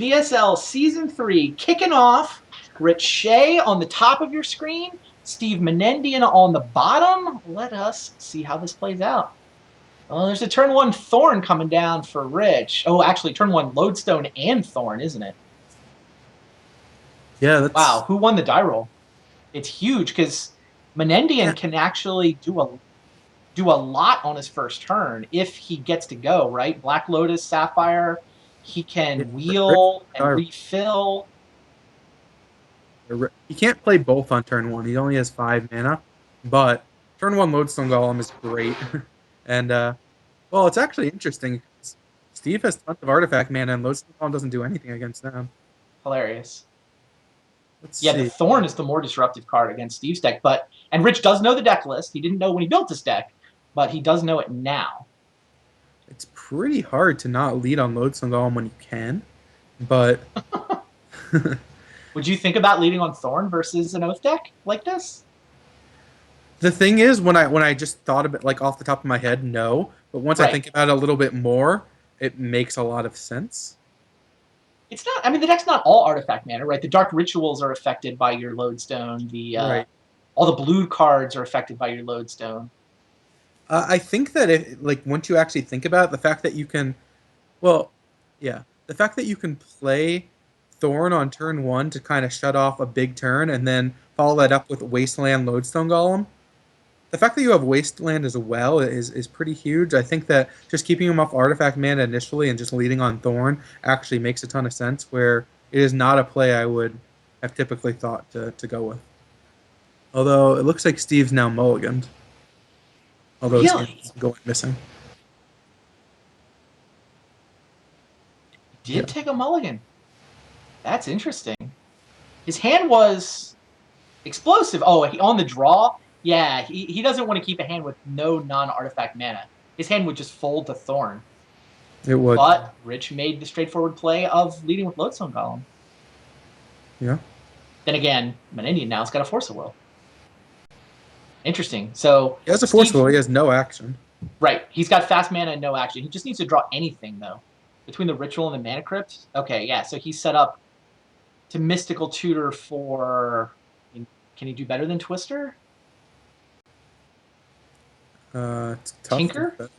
VSL Season 3 kicking off. Rich Shay on the top of your screen, Steve Menendian on the bottom. Let us see how this plays out. Oh, there's a turn 1 Thorn coming down for Rich. Oh, actually, turn 1 Lodestone and Thorn, isn't it? Yeah, that's Wow, who won the die roll? It's huge because Menendian can actually do a lot on his first turn if he gets to go, right? Black Lotus, Sapphire, he yeah, can Rich. wheel and refill. He can't play both on turn one. He only has 5 mana, but turn one Lodestone Golem is great. and well, it's actually interesting. Steve has tons of artifact mana, and Lodestone Golem doesn't do anything against them. Hilarious. Let's Yeah, the see. Thorn is the more disruptive card against Steve's deck, and Rich does know the deck list. He didn't know when he built this deck, but he does know it now. It's pretty hard to not lead on Lodestone Golem when you can, but Would you think about leading on Thorn versus an Oath deck like this? the thing is, when I just thought of it like off the top of my head, no. But once I Right. think about it a little bit more, it makes a lot of sense. It's not. I mean, the deck's not all artifact mana, right? The Dark Rituals are affected by your Lodestone. Right. All the blue cards are affected by your Lodestone. I think that like once you actually think about it, the fact that you can, well, yeah, the fact that you can play Thorn on turn one to kind of shut off a big turn and then follow that up with Wasteland Lodestone Golem. The fact that you have Wasteland as well is pretty huge. I think that just keeping him off artifact mana initially and just leading on Thorn actually makes a ton of sense. Where it is not a play I would have typically thought to go with. Although it looks like Steve's now mulliganed. Although his Really? hand's going missing. Did Yeah. take a mulligan. That's interesting. His hand was explosive. Oh, on the draw? Yeah, he doesn't want to keep a hand with no non-artifact mana. His hand would just fold to Thorn. It would. But Rich made the straightforward play of leading with Lodestone Golem. Yeah. Then again, Menendian now's got a Force of Will. Interesting. So He has a Force Steve, Will. He has no action. right? He's got fast mana and no action. He just needs to draw anything though. Between the Ritual and the Mana Crypt. Okay, yeah. So he's set up to Mystical Tutor for. Can he do better than Twister? It's tough. Tinker?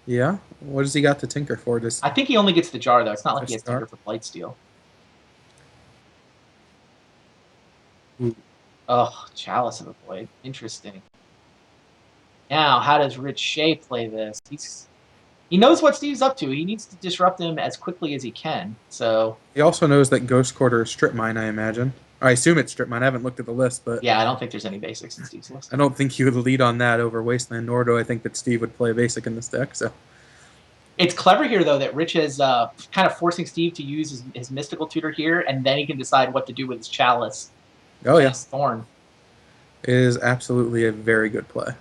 Yeah. What does he got to tinker for? Just I think he only gets the jar though. It's not like he has jar? Tinker for Blightsteel. Ooh. Oh, Chalice of a Void. Interesting. Now, how does Rich Shay play this? He knows what Steve's up to. He needs to disrupt him as quickly as he can. So He also knows that Ghost Quarter is strip mine, I imagine. I assume it's strip mine. I haven't looked at the list, but yeah, I don't think there's any basics in Steve's list. I don't think he would lead on that over Wasteland, nor do I think that Steve would play basic in this deck. So it's clever here, though, that Rich is kind of forcing Steve to use his Mystical Tutor here, and then he can decide what to do with his Chalice. Oh yeah, his Thorn. it is absolutely a very good play.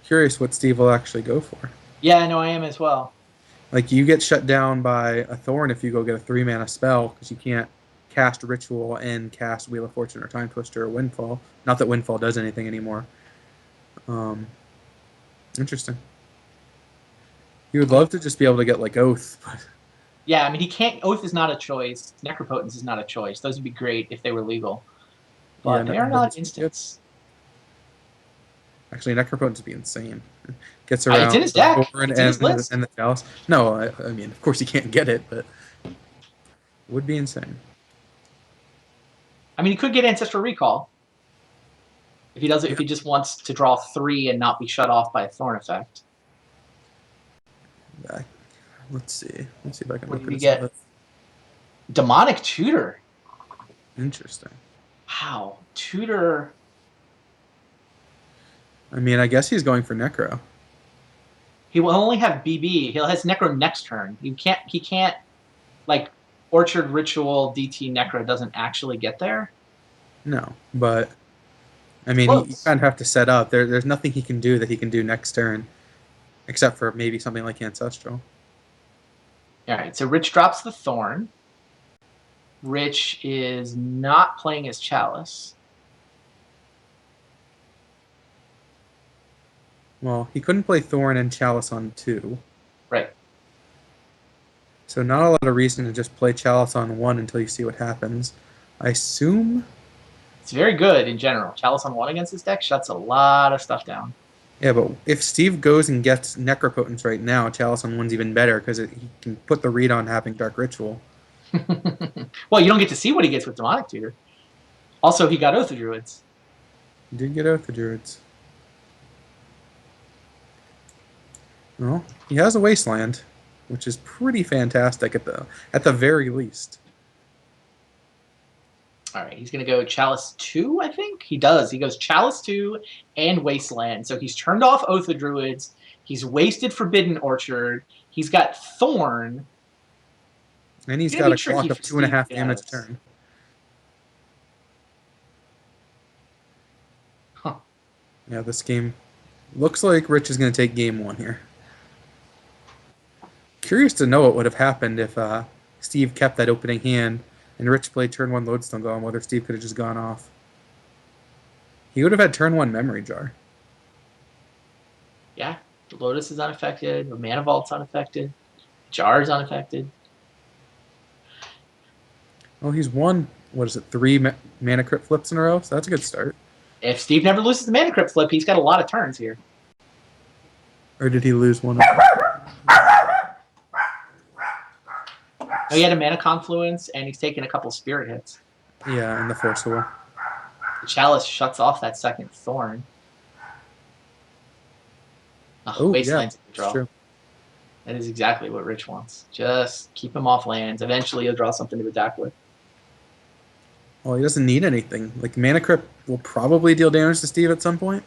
Curious what Steve will actually go for. Yeah, no, I am as well. Like you get shut down by a Thorn if you go get a 3 mana spell because you can't cast Ritual and cast Wheel of Fortune or Time Twister or Windfall. Not that Windfall does anything anymore. Interesting. You would love to just be able to get like Oath, but yeah, I mean he can't. Oath is not a choice. Necropotence is not a choice. Those would be great if they were legal, but yeah, they are not instants. Actually, Necropotence would be insane. Gets It's in around his deck. Thorn It's in his list. and the Chalice. No, I mean, of course he can't get it, but would be insane. I mean, he could get Ancestral Recall if he does it. If he just wants to draw 3 and not be shut off by a Thorn effect. Let's see. Let's see if I can What look did at he get? list. Demonic Tutor. Interesting. Wow, Tutor. I mean, I guess he's going for Necro. He will only have BB. He'll has Necro next turn. He can't like Orchard Ritual DT Necro doesn't actually get there. No, but I mean, you kind of have to set up. There's nothing he can do that he can do next turn, except for maybe something like Ancestral. All right, so Rich drops the Thorn. Rich is not playing his Chalice. Well, he couldn't play Thorn and Chalice on 2. Right. So not a lot of reason to just play Chalice on 1 until you see what happens. I assume... It's very good in general. Chalice on 1 against this deck shuts a lot of stuff down. Yeah, but if Steve goes and gets Necropotence right now, Chalice on 1's even better because he can put the read on having Dark Ritual. Well, you don't get to see what he gets with Demonic Tutor. Also, he got Oath of Druids. He did get Oath of Druids. Well, he has a Wasteland, which is pretty fantastic at the very least. All right, he's going to go Chalice 2, I think? He does. He goes Chalice 2 and Wasteland. So he's turned off Oath of Druids. He's wasted Forbidden Orchard. He's got Thorn. And he's got a clock of 2.5 damage a turn. Huh. Yeah, this game looks like Rich is going to take game 1 here. Curious to know what would have happened if Steve kept that opening hand and Rich played turn 1 Lodestone Golem, whether Steve could have just gone off. He would have had turn 1 Memory Jar. Yeah, the Lotus is unaffected. The Mana Vault's unaffected. Jar is unaffected. Well, he's won, 3 Mana Crypt flips in a row? So that's a good start. If Steve never loses the Mana Crypt flip, he's got a lot of turns here. Or did he lose one? Oh, he had a Mana Confluence, and he's taken a couple Spirit hits. Yeah, and the Force Will. The Chalice shuts off that second Thorn. Oh, Wasteland's yeah, draw. True. That is exactly what Rich wants. Just keep him off lands. Eventually, he'll draw something to attack with. Well, he doesn't need anything. Like, Mana Crypt will probably deal damage to Steve at some point.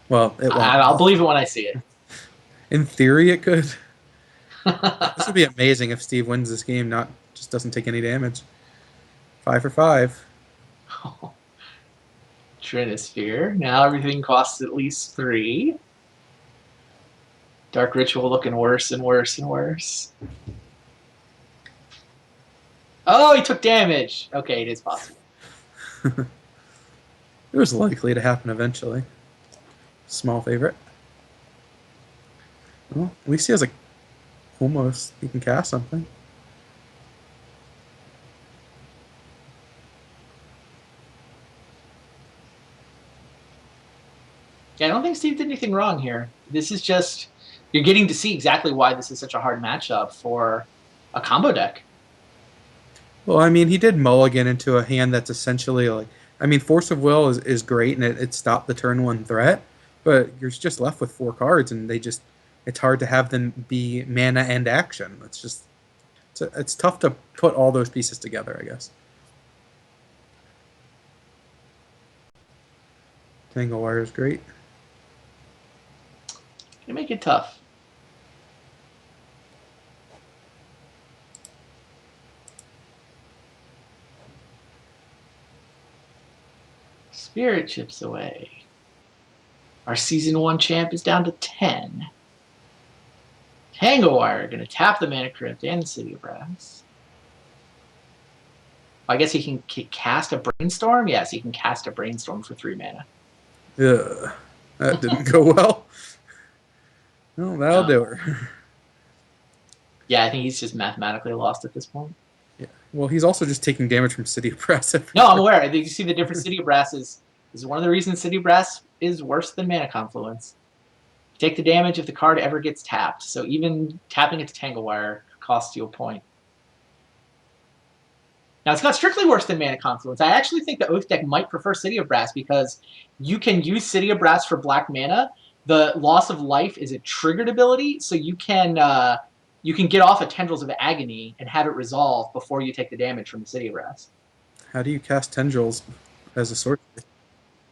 Well, it won't. I'll believe it when I see it. In theory, it could. This would be amazing if Steve wins this game, just doesn't take any damage. 5 for 5. Trinisphere. Now everything costs at least 3. Dark Ritual looking worse and worse and worse. Oh, he took damage. Okay, it is possible. It was likely to happen eventually. Small favorite. Well, at least he has almost, he can cast something. Yeah, I don't think Steve did anything wrong here. This is just, you're getting to see exactly why this is such a hard matchup for a combo deck. Well, I mean, he did mulligan into a hand that's essentially Force of Will is great, and it stopped the turn 1 threat, but you're just left with 4 cards, and it's hard to have them be mana and action. It's tough to put all those pieces together, I guess. Tangle Wire is great. You make it tough. Spirit chips away. Our Season 1 champ is down to 10. Tangle Wire going to tap the Mana Crypt and the City of Brass. I guess he can cast a Brainstorm? Yes, he can cast a Brainstorm for 3 mana. Yeah, that didn't go well. Well, that'll do her. Yeah, I think he's just mathematically lost at this point. Yeah. Well, he's also just taking damage from City of Brass. No, I'm aware. I think you see the difference. City of Brass is one of the reasons City of Brass is worse than Mana Confluence. You take the damage if the card ever gets tapped. So even tapping it to Tangle Wire costs you a point. Now, it's not strictly worse than Mana Confluence. I actually think the Oath deck might prefer City of Brass because you can use City of Brass for black mana. The Loss of Life is a triggered ability, so you can get off of Tendrils of Agony and have it resolve before you take the damage from the City of Brass. How do you cast Tendrils as a sorcery?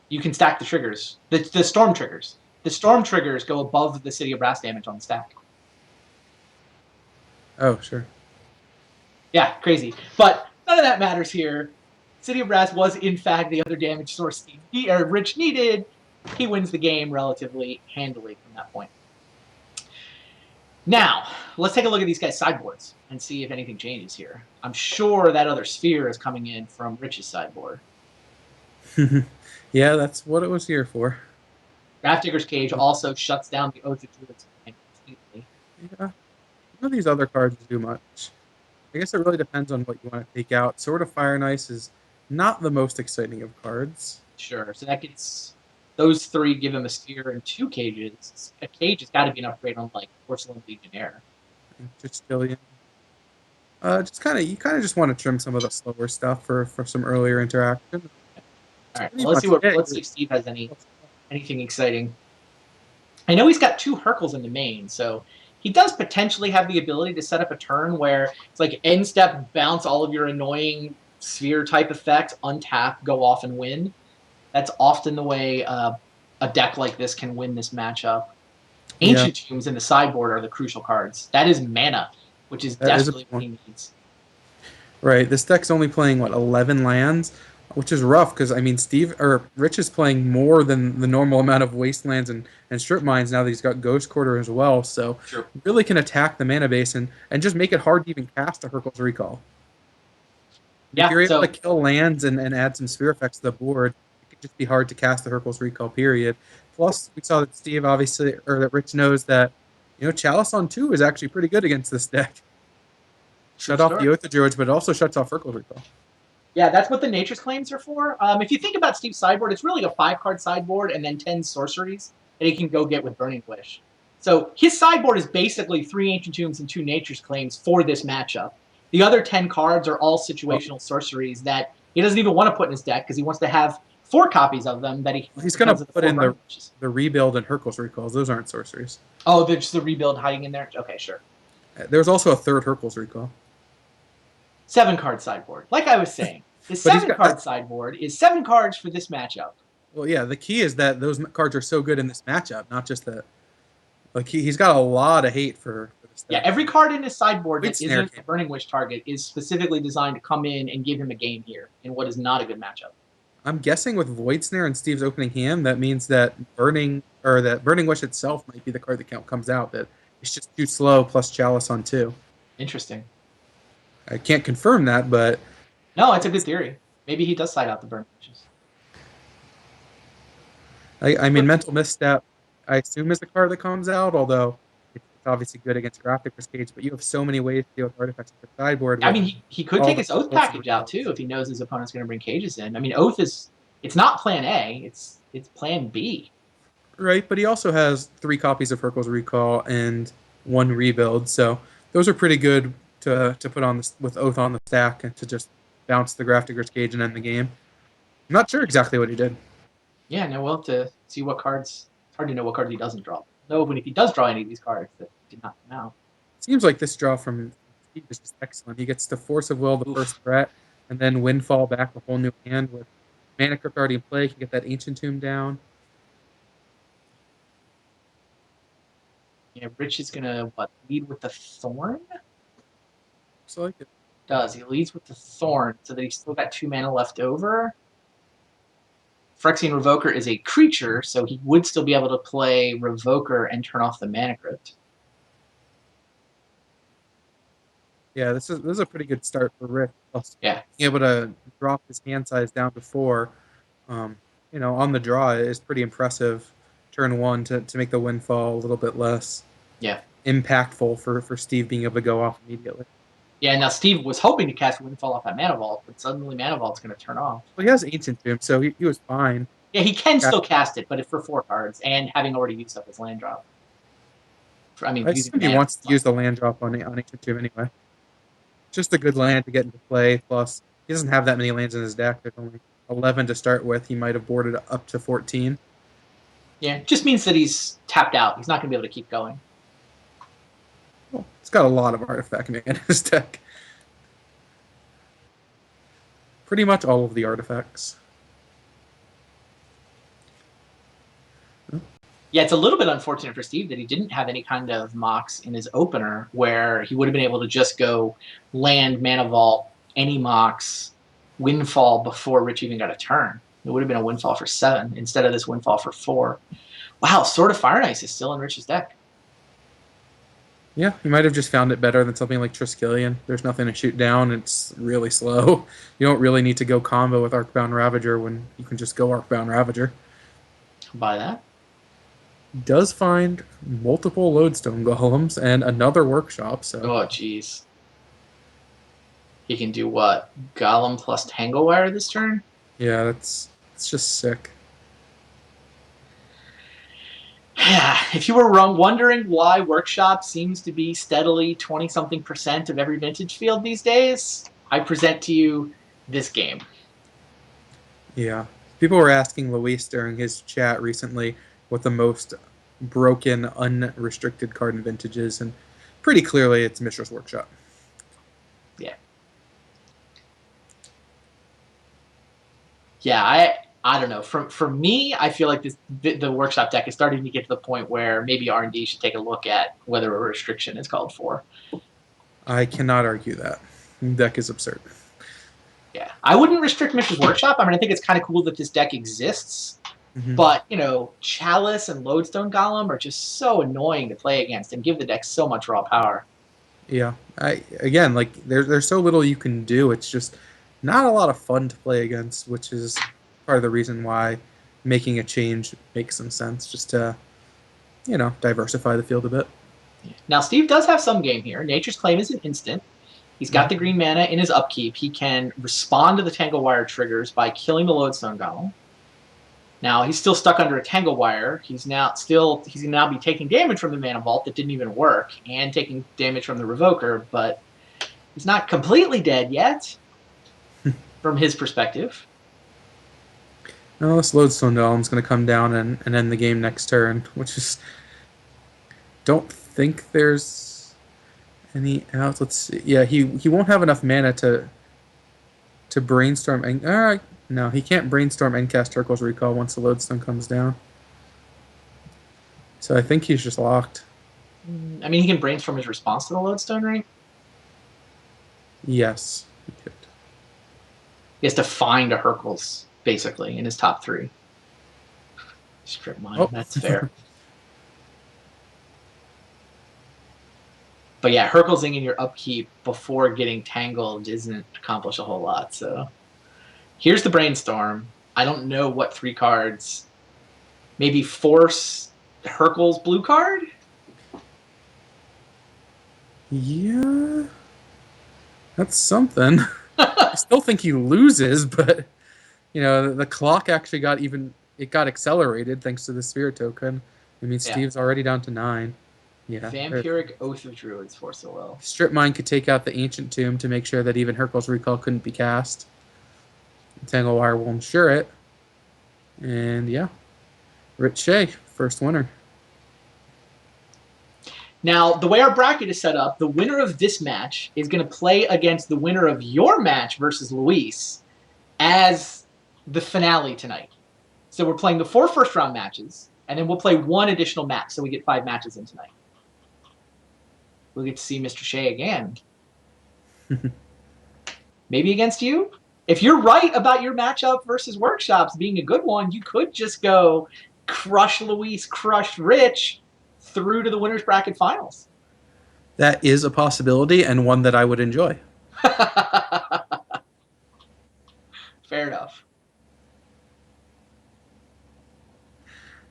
You can stack the triggers. The Storm triggers. The Storm triggers go above the City of Brass damage on the stack. Oh, sure. Yeah, crazy. But none of that matters here. City of Brass was, in fact, the other damage source Rich needed. He wins the game relatively handily from that point. Now, let's take a look at these guys' sideboards and see if anything changes here. I'm sure that other sphere is coming in from Rich's sideboard. Yeah, that's what it was here for. Grafdigger's Cage also shuts down the Oath of Druids completely. Yeah, none of these other cards do much. I guess it really depends on what you want to take out. Sword of Fire and Ice is not the most exciting of cards. Sure. So that gets those 3 give him a sphere and 2 cages. A cage has got to be an upgrade on like Porcelain Legionnaire. Just Jillian. Just kind of you kind of just want to trim some of the slower stuff for some earlier interaction. All right. Pretty Well, let's much see what it. let's see if Steve has anything exciting. I know he's got 2 Hercles in the main, so he does potentially have the ability to set up a turn where it's like end step, bounce all of your annoying sphere type effects, untap, go off and win. That's often the way a deck like this can win this matchup. Yeah, Ancient Tombs in the sideboard are the crucial cards. That is mana, which is that is a desperately what point. he needs. Right. This deck's only playing what 11 lands, which is rough because I mean Steve or Rich is playing more than the normal amount of wastelands and strip mines now that he's got Ghost Quarter as well. So Sure. really can attack the mana base and just make it hard to even cast a Hurkyl's Recall. If Yeah, you're able to so kill lands and add some sphere effects to the board, it could just be hard to cast the Hurkyl's Recall. Period. Plus, we saw that Steve obviously or that Rich knows that Chalice on 2 is actually pretty good against this deck. true Shut off story. the Oath of Druids, but it also shuts off Hurkyl's Recall. Yeah, that's what the Nature's Claims are for. If you think about Steve's sideboard, it's really a 5-card sideboard and then 10 sorceries that he can go get with Burning Wish. So his sideboard is basically 3 Ancient Tombs and 2 Nature's Claims for this matchup. The other 10 cards are all situational sorceries that he doesn't even want to put in his deck because he wants to have 4 copies of them that He's going to the put 4 in Burning Wishes. the rebuild and Hurkyl's Recalls. Those aren't sorceries. Oh, there's the rebuild hiding in there? Okay, sure. There's also a third Hurkyl's Recall. 7-card sideboard. Like I was saying, the 7-card sideboard is 7 cards for this matchup. Well, yeah, the key is that those cards are so good in this matchup, not just that. Like he's got a lot of hate for this deck. Yeah, every card in his sideboard Void that Snare isn't a Burning Wish target is specifically designed to come in and give him a game here in what is not a good matchup. I'm guessing with Void Snare and Steve's opening hand, that means that Burning Wish itself might be the card that comes out. That it's just too slow plus Chalice on 2. Interesting. I can't confirm that, but No, it's a good theory. Maybe he does side out the Burning Wishes. I mean, Mental Misstep, I assume is the card that comes out, although it's obviously good against Grafdigger's Cage, but you have so many ways to deal with artifacts on the sideboard. I mean, he could take his Oath package out too if he knows his opponent's going to bring cages in. I mean, Oath it's not plan A, it's plan B. Right, but he also has 3 copies of Hurkyl's Recall and 1 rebuild, so those are pretty good to put on with Oath on the stack and to just bounce the Grafdigger's Cage and end the game. I'm not sure exactly what he did. Yeah, no, we'll have to see what cards. It's hard to know what cards he doesn't draw. No, but if he does draw any of these cards that did not come out. Seems like this draw from Steve is just excellent. He gets to Force of Will, the first threat, and then Windfall back a whole new hand with Mana Crypt already in play. He can get that Ancient Tomb down. Yeah, Rich is gonna lead with the Thorn? Looks like it. He leads with the Thorn so that he's still got 2 mana left over. Phyrexian Revoker is a creature, so he would still be able to play Revoker and turn off the Mana Crypt. Yeah, this is a pretty good start for Rick. Yeah, Being able to drop his hand size down to 4, on the draw is pretty impressive. Turn 1 to make the Windfall a little bit less impactful for Steve being able to go off immediately. Yeah, now Steve was hoping to cast Windfall off that Mana Vault, but suddenly Mana Vault's going to turn off. Well, he has Ancient Tomb, so he was fine. Yeah, he can still cast it, but it's for 4 cards, and having already used up his land drop. I assume he wants to use the land drop on Ancient Tomb anyway. Just a good land to get into play, plus he doesn't have that many lands in his deck. There's only 11 to start with. He might have boarded up to 14. Yeah, it just means that he's tapped out. He's not going to be able to keep going. Well, he's got a lot of artifact mana in his deck. Pretty much all of the artifacts. Yeah, it's a little bit unfortunate for Steve that he didn't have any kind of Mox in his opener where he would have been able to just go land, Mana Vault, any Mox, Windfall before Rich even got a turn. It would have been a Windfall for 7 instead of this Windfall for 4. Wow, Sword of Fire and Ice is still in Rich's deck. Yeah, he might have just found it better than something like Triskelion. There's nothing to shoot down. It's really slow. You don't really need to go combo with Arcbound Ravager when you can just go Arcbound Ravager. Buy that. does find multiple lodestone golems and another workshop. So Oh, jeez. He can do what? Golem plus Tangle Wire this turn? yeah, it's just sick. Yeah, if you were wondering why Workshop seems to be steadily 20-something% of every vintage field these days, I present to you this game. Yeah, people were asking Luis during his chat recently what the most broken unrestricted card in vintage is, and pretty clearly it's Mishra's Workshop. Yeah. Yeah, I don't know. For me, I feel like the Workshop deck is starting to get to the point where maybe R&D should take a look at whether a restriction is called for. I cannot argue that. The deck is absurd. Yeah, I wouldn't restrict Mishra's Workshop. I mean, I think it's kind of cool that this deck exists. Mm-hmm. But, Chalice and Lodestone Golem are just so annoying to play against and give the deck so much raw power. Yeah, again, like there's so little you can do. It's just not a lot of fun to play against, which is part of the reason why making a change makes some sense, just to diversify the field a bit. Now, Steve does have some game here. Nature's Claim is an instant. He's got the green mana in his upkeep. He can respond to the Tangle Wire triggers by killing the Lodestone Golem. Now, he's still stuck under a Tangle Wire. He's now be taking damage from the Mana Vault that didn't even work, and taking damage from the Revoker, but he's not completely dead yet, from his perspective. Now this Lodestone Golem's going to come down and end the game next turn, which is... Don't think there's any outs. Let's see. Yeah, he won't have enough mana to brainstorm. No, he can't brainstorm and cast Turkle's Recall once the Lodestone comes down. So I think he's just locked. I mean, he can brainstorm his response to the Lodestone, right? Yes. He could. He has to find a Hercules, basically, in his top 3. Strip mine, Oh. that's fair. But yeah, Herculesing in your upkeep before getting tangled doesn't accomplish a whole lot. So here's the Brainstorm. I don't know what 3 cards. Maybe force Hercules blue card? Yeah. That's something. I still think he loses, but the clock actually got accelerated thanks to the Spirit token. I mean, Steve's already down to 9. Yeah. Vampiric Oath of Druids, Force of Will. Strip Mine could take out the Ancient Tomb to make sure that even Hercules Recall couldn't be cast. Tangle Wire will ensure it. And yeah, Rich Shay, first winner. Now, the way our bracket is set up, the winner of this match is going to play against the winner of your match versus Luis as the finale tonight. So we're playing the 4 first-round matches, and then we'll play 1 additional match, so we get 5 matches in tonight. We'll get to see Mr. Shay again. Maybe against you? If you're right about your matchup versus Workshops being a good one, you could just go crush Luis, crush Rich through to the winner's bracket finals. That is a possibility, and one that I would enjoy. Fair enough.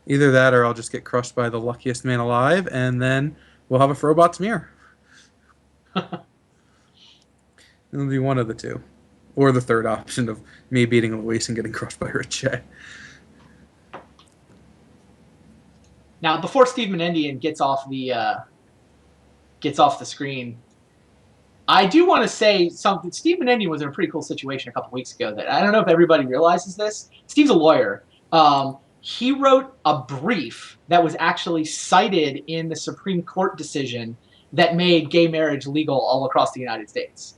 Either that, or I'll just get crushed by the luckiest man alive, and then we'll have a Frobot's Mirror. It'll be one of the two. Or the third option of me beating Luis and getting crushed by Rich Shay. Now, before Steve Menendian gets off the screen, I do want to say something. Steve Menendian was in a pretty cool situation a couple weeks ago that I don't know if everybody realizes this. Steve's a lawyer. He wrote a brief that was actually cited in the Supreme Court decision that made gay marriage legal all across the United States.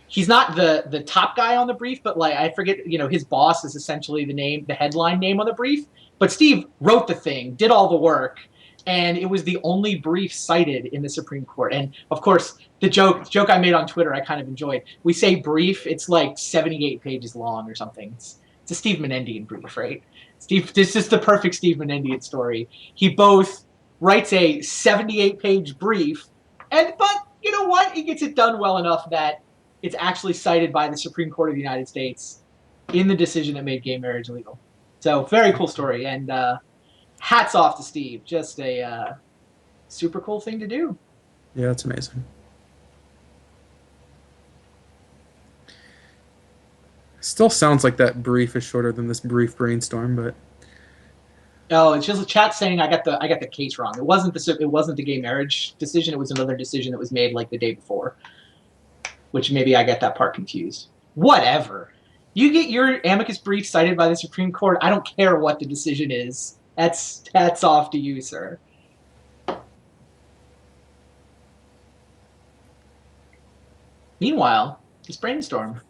He's not the top guy on the brief, but I forget, his boss is essentially the headline name on the brief. But Steve wrote the thing, did all the work, and it was the only brief cited in the Supreme Court. And of course, the joke I made on Twitter, I kind of enjoyed. We say brief, it's like 78 pages long or something. It's a Steve Menendian brief, right? This is the perfect Steve Menendian story. He both writes a 78-page brief, but you know what? He gets it done well enough that it's actually cited by the Supreme Court of the United States in the decision that made gay marriage legal. So very cool story. And Hats off to Steve. Just a super cool thing to do. Yeah, it's amazing. Still sounds like that brief is shorter than this brief brainstorm, but Oh, it's just a chat saying I got the case wrong. It wasn't the gay marriage decision. It was another decision that was made like the day before, which maybe I get that part confused. Whatever. You get your amicus brief cited by the Supreme Court. I don't care what the decision is. That's off to you, sir. Meanwhile, this brainstorm.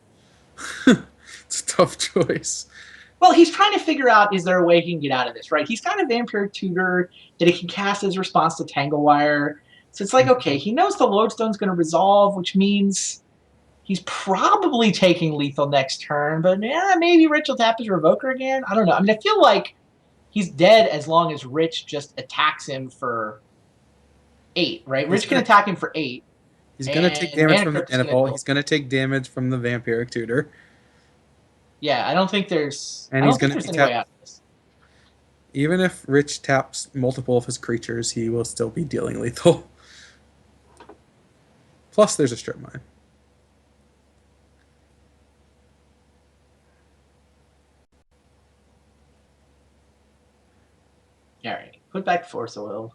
it's a tough choice. Well, he's trying to figure out, is there a way he can get out of this, right? He's got a vampiric tutor that he can cast as response to Tanglewire. So it's like, okay, he knows the Lodestone's going to resolve, which means he's probably taking lethal next turn. But yeah, maybe Rich will tap his Revoker again. I don't know. I mean, I feel like he's dead as long as Rich just attacks him for 8, right? Rich can attack him for 8. He's going to take damage from the Deneball. He's going to take damage from the vampiric tutor. Yeah, I don't think there's. And he's going to any way out of this. Even if Rich taps multiple of his creatures, he will still be dealing lethal. Plus, there's a strip mine. All right, put back Force Oil.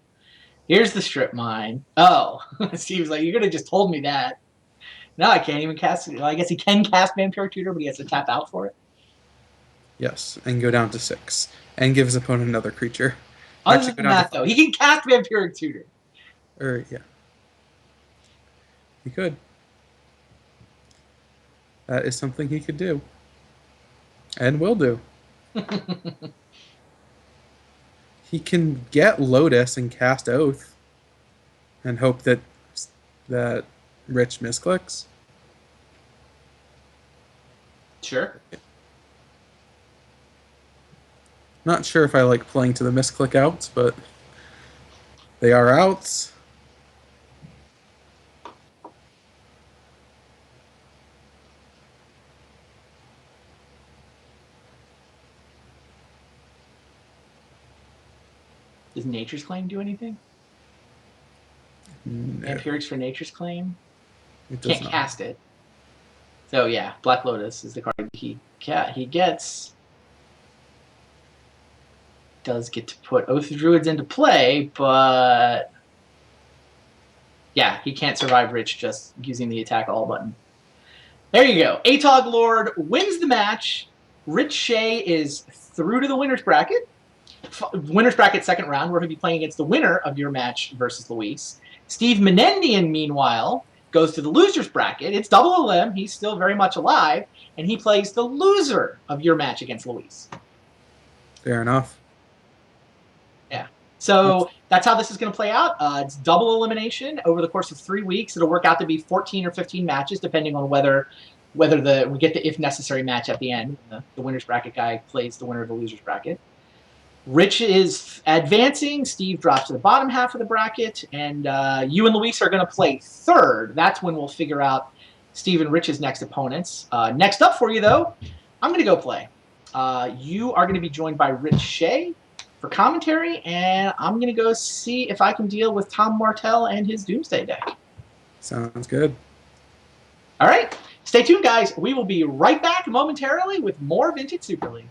Here's the strip mine. Oh, Steve's like, you could have just told me that. No, I can't even cast it. Well, I guess he can cast Vampiric Tutor, but he has to tap out for it. Yes, and go down to 6. And give his opponent another creature. Other than that, though, he can cast Vampiric Tutor. Yeah. He could. That is something he could do. And will do. He can get Lotus and cast Oath. And hope that Rich misclicks. Sure. Not sure if I like playing to the misclick outs, but they are outs. Does Nature's Claim do anything? No. Vampirics for Nature's Claim? Can't cast it. So yeah, Black Lotus is the card he gets. Does get to put Oath of Druids into play, but yeah, he can't survive Rich just using the attack all button. There you go. Atog Lord wins the match. Rich Shay is through to the winner's bracket. Winner's bracket second round, where he'll be playing against the winner of your match versus Luis. Steve Menendian, meanwhile, goes to the loser's bracket. It's double limb. He's still very much alive, and he plays the loser of your match against Luis. Fair enough. Yeah. So that's how this is going to play out. It's double elimination over the course of 3 weeks. It'll work out to be 14 or 15 matches, depending on whether we get the if necessary match at the end. The winner's bracket guy plays the winner of the loser's bracket. Rich is advancing. Steve drops to the bottom half of the bracket, and you and Luis are going to play third. That's when we'll figure out Steve and Rich's next opponents. Next up for you, though, I'm going to go play. You are going to be joined by Rich Shay for commentary, and I'm going to go see if I can deal with Tom Martell and his Doomsday deck. Sounds good. All right. Stay tuned, guys. We will be right back momentarily with more Vintage Super League.